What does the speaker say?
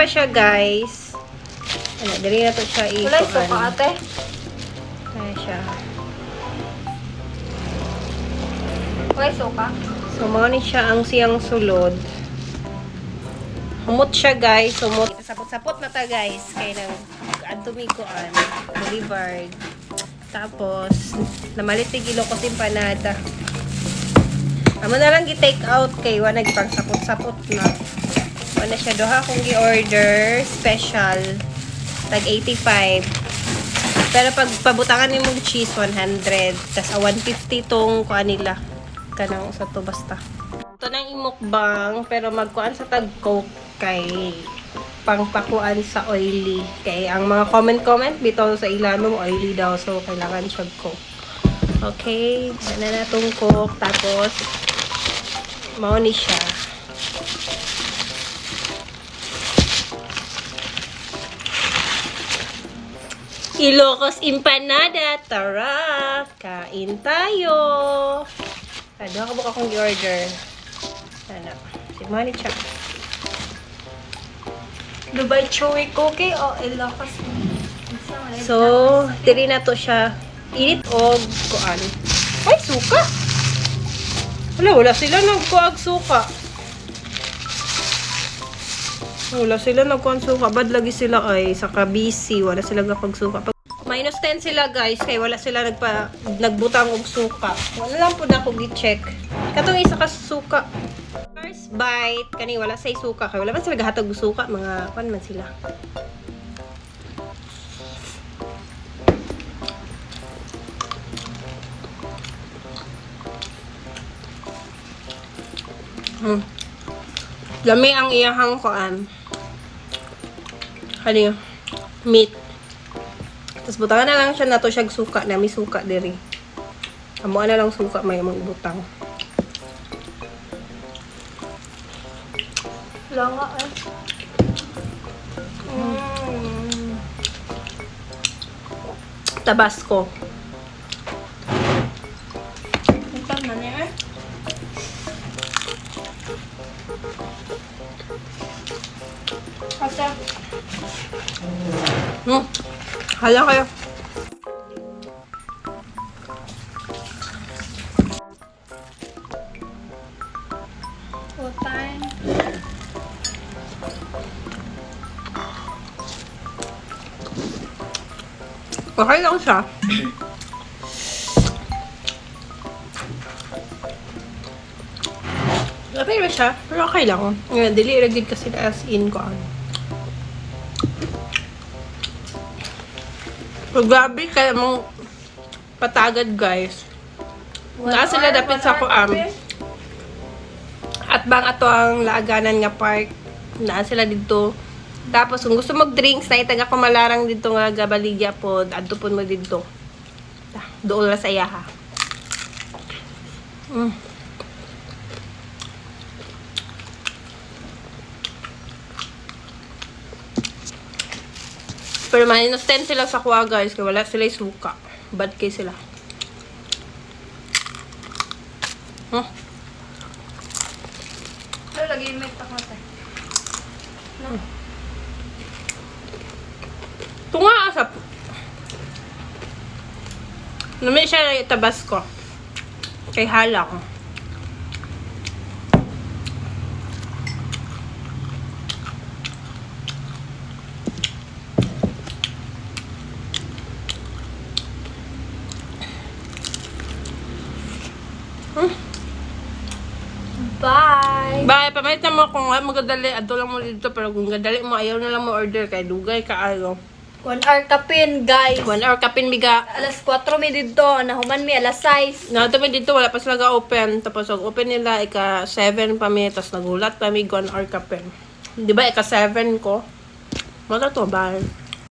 pa siya, guys. Ano, dali na to siya Wala ito pa, ate. Ayan siya. Wala ito ka. So, mao ni siya ang siyang sulod. Humot siya, guys. Humot. Sapot-sapot na ta, guys. Kaya nang adtumikuan. Boulevard. Tapos, namalit ni gilo ko timpanada. Amo na lang gi-take out kay wala nagpang sapot-sapot na. Wala siya doha kung gi-order special tag 85. Pero pag pabutangan ni mong cheese 100, tas 150 tong kuan nila. Kanang sa to basta. Ito nang imukbang pero magkuan sa tag Coke kay pangpakuan sa oily. Kay ang mga comment bitaw sa ilanong oily daw so kailangan siya Coke. Okay, na natong Coke tapos mao ni siya. Ilocos empanada, tara! Kain tayo! Doon ka buka kong i-order. Ano? Si Manny Chuck. Dubai chewy cookie o Ilocos. So, dili na to siya. Init og kuan. Ay, suka! Wala sila nagkuag suka. Wala sila nagkuag suka. Bad lagi sila ay sa kabisi. Wala sila gapag suka. Minus 10 sila guys, kaya wala sila nagbutang og suka. Wala lang po na ako gi-check. Katong isa ka suka. First bite, kani wala say suka. Kaya wala man sila gahatag og suka, mga pan man sila. Lami ang iyahang kuan. Kani meat. Tapos butangan na lang siya na to siya suka na may suka diri. Amo na lang suka may mga butang. Langa eh. Tabasco. Ito na niya eh. Asa? Hala kayo. Utay. Okay lang siya. Okay lang siya. Pero okay lang. Ngayon, dili ragid kasi na as in ko. Pag grabe kaya mong patagad guys. Naa sila dapit sa kuam. At bang ato ang laaganan nga park. Naa sila dito. Tapos kung gusto mag-drinks, naitaga ko malarang dito nga gabaligya po. Adto po mo dito. Doon la sa iyaha. Pero minus 10 sila sa kuha guys. Kaya wala sila suka. Bad kay sila. Ano lagi may takot eh. Tunga asap. Namay siya na Tabasco. Kay hala ko. Bye! Bye! Pamahit mo kung magadali. Ato lang mo dito. Pero kung gadali mo, ayaw na lang mo order. Kay dugay ka ayaw. 1 hour kapin, guys. 1 hour kapin biga. Alas 4 mi dito. Nahuman mi alas 6. Nato mi dito, wala pa sila open. Tapos ang open nila, ika 7 pa mi. Tapos nagulat pa mi 1 hour kapin. Di ba, ika 7 ko? Mata to, bye.